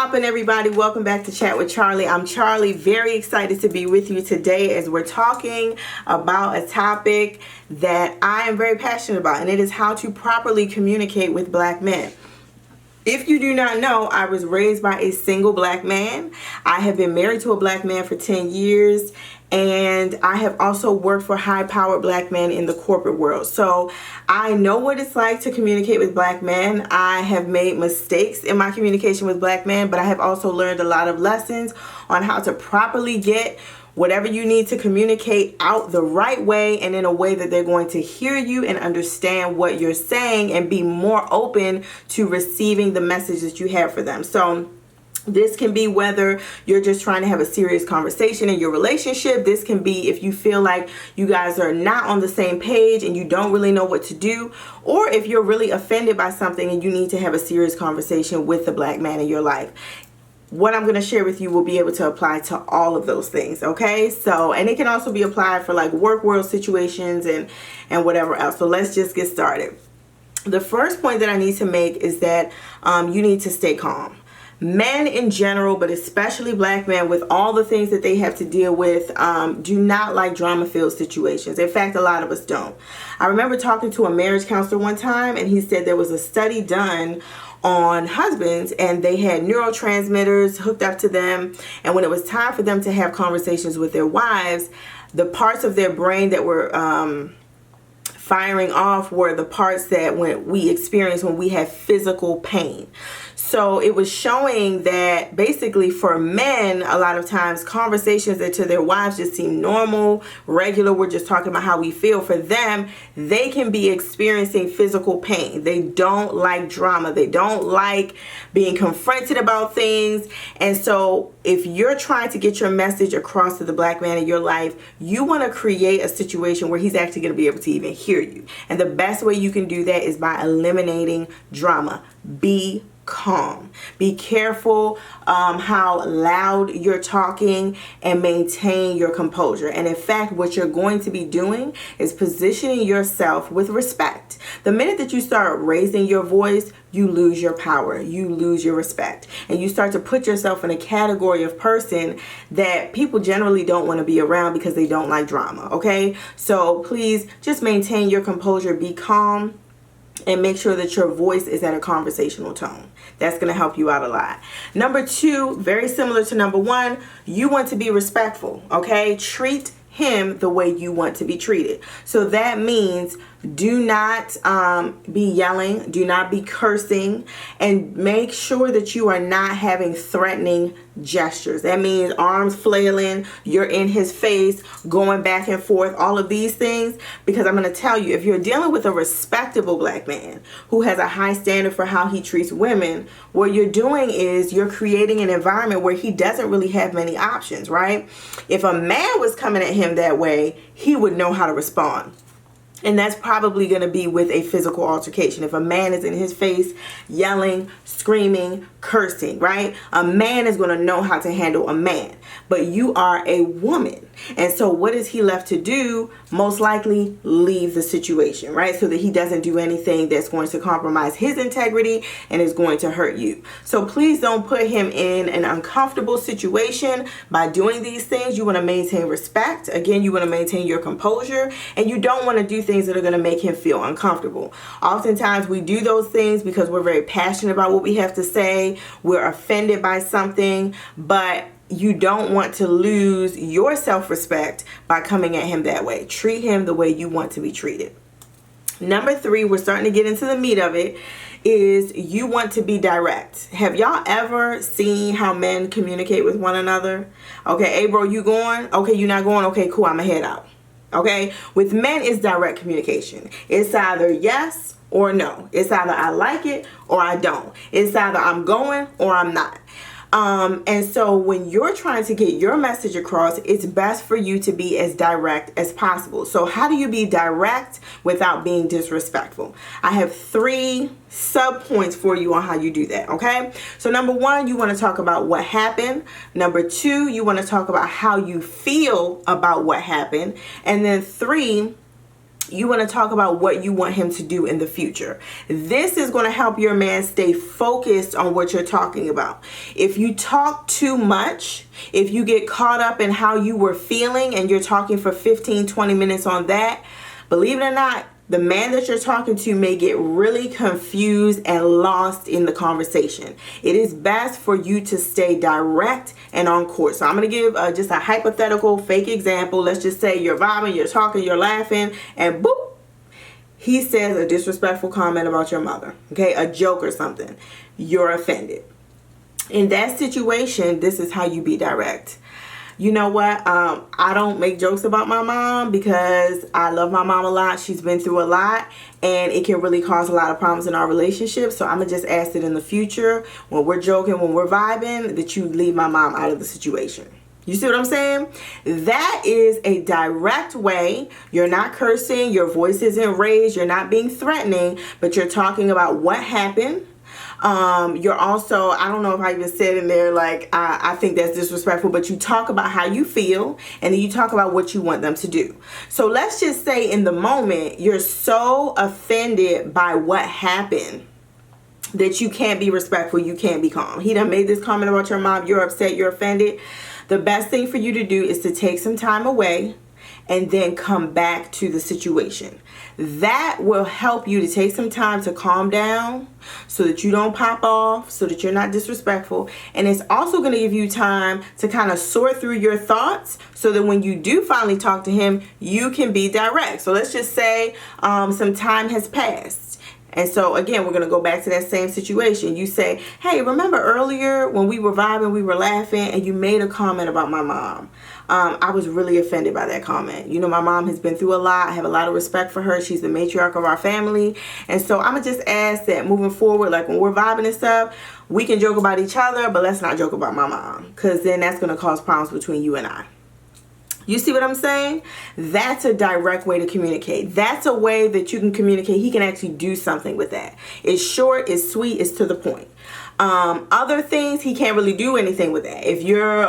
poppin', everybody? Welcome back to Chat with Charlie. I'm Charlie, very excited to be with you today as we're talking about a topic that I am very passionate about, and it is how to properly communicate with black men. If you do not know, I was raised by a single black man. I have been married to a black man for 10 years, and I have also worked for high-powered black men in the corporate world. So I know what it's like to communicate with black men. I have made mistakes in my communication with black men, but I have also learned a lot of lessons on how to properly get whatever you need to communicate out the right way and in a way that they're going to hear you and understand what you're saying and be more open to receiving the message that you have for them. So this can be whether you're just trying to have a serious conversation in your relationship. This can be if you feel like you guys are not on the same page and you don't really know what to do, or if you're really offended by something and you need to have a serious conversation with the black man in your life. What I'm going to share with you will be able to apply to all of those things, okay? So, and it can also be applied for like work world situations and whatever else. So let's just get started. The first point that I need to make is that you need to stay calm. Men in general, but especially black men, with all the things that they have to deal with, do not like drama-filled situations. In fact, a lot of us don't. I remember talking to a marriage counselor one time, and he said there was a study done on husbands, and they had neurotransmitters hooked up to them, and when it was time for them to have conversations with their wives, the parts of their brain that were firing off were the parts that we experience when we have physical pain. So it was showing that basically for men, a lot of times conversations that to their wives just seem normal, regular, we're just talking about how we feel. For them, they can be experiencing physical pain. They don't like drama. They don't like being confronted about things. And so if you're trying to get your message across to the black man in your life, you want to create a situation where he's actually going to be able to even hear you. And the best way you can do that is by eliminating drama. Be calm. Be careful how loud you're talking and maintain your composure. And in fact, what you're going to be doing is positioning yourself with respect. The minute that you start raising your voice, you lose your power, you lose your respect, and you start to put yourself in a category of person that people generally don't want to be around because they don't like drama, okay? So please just maintain your composure, be calm, and make sure that your voice is at a conversational tone. That's going to help you out a lot. Number two, very similar to number one, you want to be respectful, okay? Treat him the way you want to be treated. So that means do not be yelling, do not be cursing, and make sure that you are not having threatening gestures. That means arms flailing, you're in his face, going back and forth, all of these things. Because I'm going to tell you, if you're dealing with a respectable black man who has a high standard for how he treats women, what you're doing is you're creating an environment where he doesn't really have many options, right? If a man was coming at him that way, he would know how to respond. And that's probably going to be with a physical altercation. If a man is in his face yelling, screaming, cursing, right? A man is going to know how to handle a man. But you are a woman. And so what is he left to do? Most likely leave the situation, right? So that he doesn't do anything that's going to compromise his integrity and is going to hurt you. So please don't put him in an uncomfortable situation by doing these things. You want to maintain respect. Again, you want to maintain your composure, and you don't want to do things that are going to make him feel uncomfortable. Oftentimes we do those things because we're very passionate about what we have to say. We're offended by something, but you don't want to lose your self-respect by coming at him that way. Treat him the way you want to be treated. Number three, we're starting to get into the meat of it, is you want to be direct. Have y'all ever seen how men communicate with one another? Okay, hey bro, you going? Okay, you not going? Okay, cool, I'ma head out. Okay, with men, it's direct communication. It's either yes or no. It's either I like it or I don't. It's either I'm going or I'm not. And so when you're trying to get your message across, it's best for you to be as direct as possible. So how do you be direct without being disrespectful? I have 3 sub points for you on how you do that, okay? So number 1, you want to talk about what happened. Number 2, you want to talk about how you feel about what happened. And then 3, You want to talk about what you want him to do in the future. This is going to help your man stay focused on what you're talking about. If you talk too much, if you get caught up in how you were feeling and you're talking for 15, 20 minutes on that, believe it or not, the man that you're talking to may get really confused and lost in the conversation. It is best for you to stay direct and on course. So I'm going to give just a hypothetical fake example. Let's just say you're vibing, you're talking, you're laughing, and boop, he says a disrespectful comment about your mother, okay, a joke or something. You're offended. In that situation, this is how you be direct. You know what? I don't make jokes about my mom because I love my mom a lot. She's been through a lot, and it can really cause a lot of problems in our relationship. So I'm going to just ask that in the future, when we're joking, when we're vibing, that you leave my mom out of the situation. You see what I'm saying? That is a direct way. You're not cursing. Your voice isn't raised. You're not being threatening, but you're talking about what happened. You're also, I don't know if I even said in there, like, I think that's disrespectful, but you talk about how you feel, and then you talk about what you want them to do. So let's just say in the moment, you're so offended by what happened that you can't be respectful, you can't be calm. He done made this comment about your mom, you're upset, you're offended. The best thing for you to do is to take some time away and then come back to the situation. That will help you to take some time to calm down so that you don't pop off, so that you're not disrespectful. And it's also going to give you time to kind of sort through your thoughts so that when you do finally talk to him, you can be direct. So let's just say some time has passed. And so again, we're going to go back to that same situation. You say, hey, remember earlier when we were vibing, we were laughing, and you made a comment about my mom. I was really offended by that comment. You know, my mom has been through a lot. I have a lot of respect for her. She's the matriarch of our family. And so I'm going to just ask that moving forward, like when we're vibing and stuff, we can joke about each other, but let's not joke about my mom, because then that's going to cause problems between you and I. You see what I'm saying? That's a direct way to communicate. That's a way that you can communicate. He can actually do something with that. It's short, it's sweet, it's to the point. Other things, he can't really do anything with that. If you're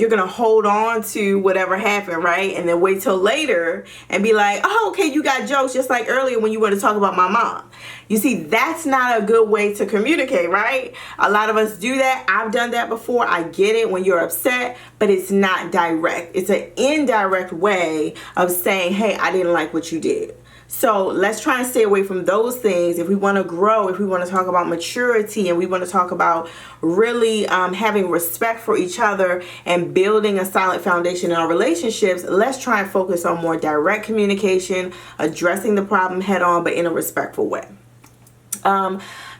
gonna hold on to whatever happened, right, and then wait till later and be like, oh, okay, you got jokes just like earlier when you wanted to talk about my mom. You see, that's not a good way to communicate, right? A lot of us do that. I've done that before. I get it when you're upset, but it's not direct. It's an indirect way of saying, hey, I didn't like what you did. So let's try and stay away from those things. If we want to grow, if we want to talk about maturity, and we want to talk about really having respect for each other and building a solid foundation in our relationships, let's try and focus on more direct communication, addressing the problem head on, but in a respectful way.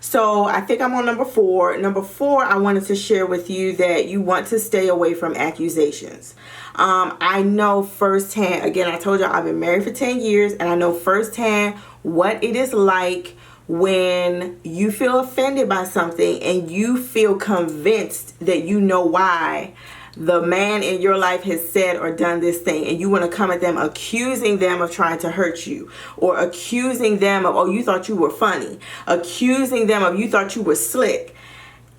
So I think I'm on number 4. Number 4, I wanted to share with you that you want to stay away from accusations. I know firsthand, again, I told you I've been married for 10 years, and I know firsthand what it is like when you feel offended by something and you feel convinced that you know why the man in your life has said or done this thing, and you want to come at them accusing them of trying to hurt you, or accusing them of, oh, you thought you were funny, accusing them of, you thought you were slick.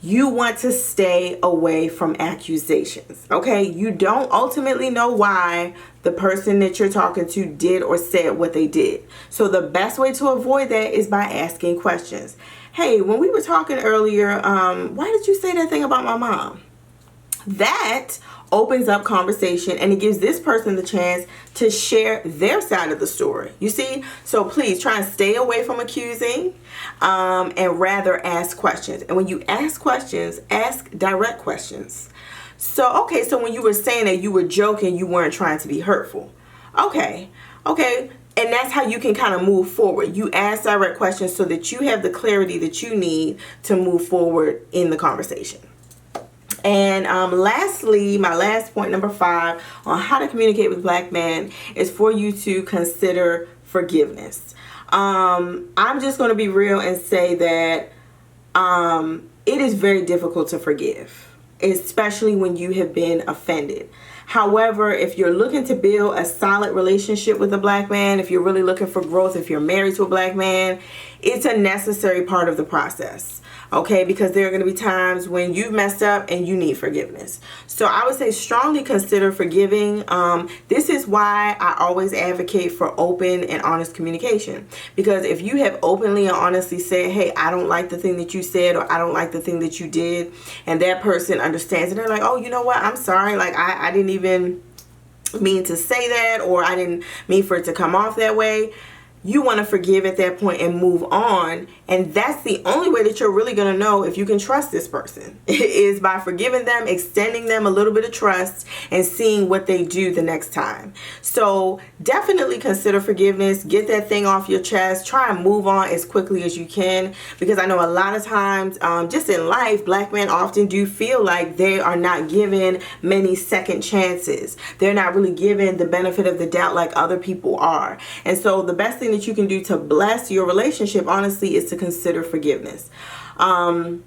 You want to stay away from accusations, okay? You don't ultimately know why the person that you're talking to did or said what they did. So the best way to avoid that is by asking questions. Hey, when we were talking earlier, why did you say that thing about my mom? That opens up conversation, and it gives this person the chance to share their side of the story. You see? So please try and stay away from accusing and rather ask questions. And when you ask questions, ask direct questions. So, okay, so when you were saying that you were joking, you weren't trying to be hurtful. Okay. And that's how you can kind of move forward. You ask direct questions so that you have the clarity that you need to move forward in the conversation. And lastly, my last point, number 5, on how to communicate with black men is for you to consider forgiveness. I'm just going to be real and say that it is very difficult to forgive, especially when you have been offended. However, if you're looking to build a solid relationship with a black man, if you're really looking for growth, if you're married to a black man, it's a necessary part of the process. Okay, because there are going to be times when you've messed up and you need forgiveness. So I would say strongly consider forgiving. This is why I always advocate for open and honest communication. Because if you have openly and honestly said, hey, I don't like the thing that you said, or I don't like the thing that you did, and that person understands and they're like, oh, you know what, I'm sorry, like I didn't even mean to say that, or I didn't mean for it to come off that way. You want to forgive at that point and move on. And that's the only way that you're really going to know if you can trust this person is by forgiving them, extending them a little bit of trust, and seeing what they do the next time. So definitely consider forgiveness. Get that thing off your chest. Try and move on as quickly as you can, because I know a lot of times just in life, black men often do feel like they are not given many second chances. They're not really given the benefit of the doubt like other people are. And so the best thing that you can do to bless your relationship, honestly, is to consider forgiveness. And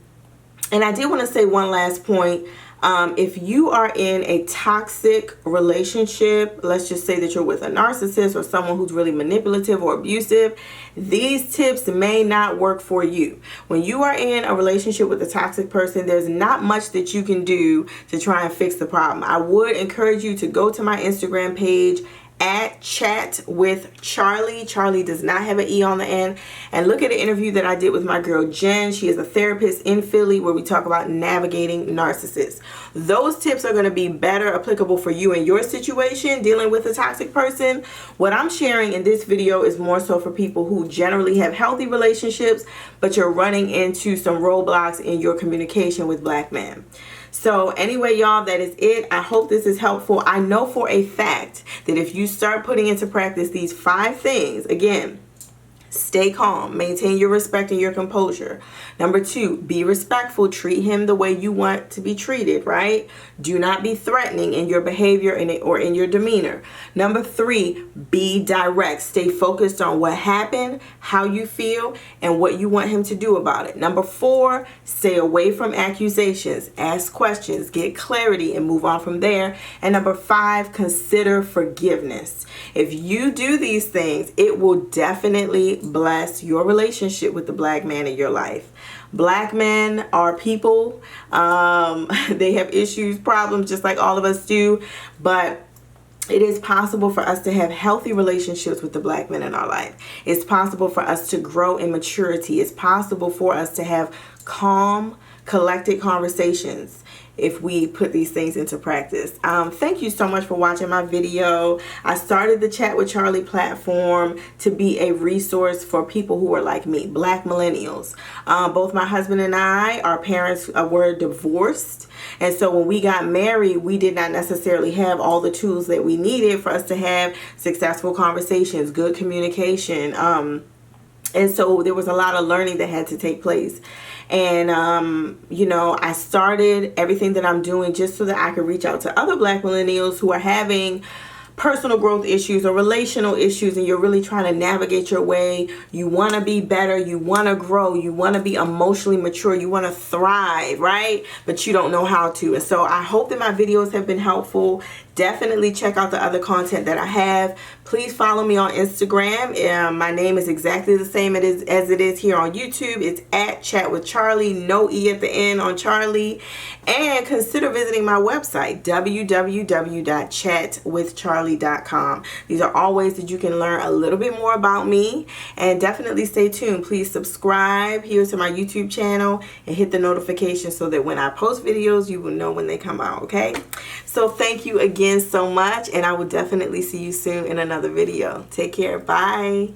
I did want to say one last point. If you are in a toxic relationship, let's just say that you're with a narcissist or someone who's really manipulative or abusive, these tips may not work for you. When you are in a relationship with a toxic person, there's not much that you can do to try and fix the problem. I would encourage you to go to my Instagram page at Chat with Charli. Charli does not have an E on the end. And look at an interview that I did with my girl Jen. She is a therapist in Philly where we talk about navigating narcissists. Those tips are going to be better applicable for you in your situation dealing with a toxic person. What I'm sharing in this video is more so for people who generally have healthy relationships, but you're running into some roadblocks in your communication with black men. So anyway, y'all, that is it. I hope this is helpful. I know for a fact that if you start putting into practice these 5 things, again, stay calm, maintain your respect and your composure. Number 2, be respectful. Treat him the way you want to be treated, right? Do not be threatening in your behavior or in your demeanor. Number 3, be direct. Stay focused on what happened, how you feel, and what you want him to do about it. Number 4, stay away from accusations. Ask questions, get clarity, and move on from there. And number 5, consider forgiveness. If you do these things, it will definitely bless your relationship with the black man in your life. Black men are people. They have issues, problems, just like all of us do. But it is possible for us to have healthy relationships with the black men in our life. It's possible for us to grow in maturity. It's possible for us to have calm, collected conversations if we put these things into practice. Thank you so much for watching my video. I started the Chat with Charli platform to be a resource for people who are like me, black millennials. Both my husband and I, our parents were divorced. And so when we got married, we did not necessarily have all the tools that we needed for us to have successful conversations, good communication. And so there was a lot of learning that had to take place. And, you know, I started everything that I'm doing just so that I could reach out to other black millennials who are having personal growth issues or relational issues, and you're really trying to navigate your way. You want to be better. You want to grow. You want to be emotionally mature. You want to thrive, right? But you don't know how to. And so I hope that my videos have been helpful. Definitely check out the other content that I have. Please follow me on Instagram. My name is exactly the same as it is here on YouTube. It's at Chat with Charli, no E at the end on Charli. And consider visiting my website, www.chatwithcharli.com. These are all ways that you can learn a little bit more about me. And definitely stay tuned. Please subscribe here to my YouTube channel and hit the notification so that when I post videos, you will know when they come out, okay? So thank you again so much, and I will definitely see you soon in another video. Take care. Bye.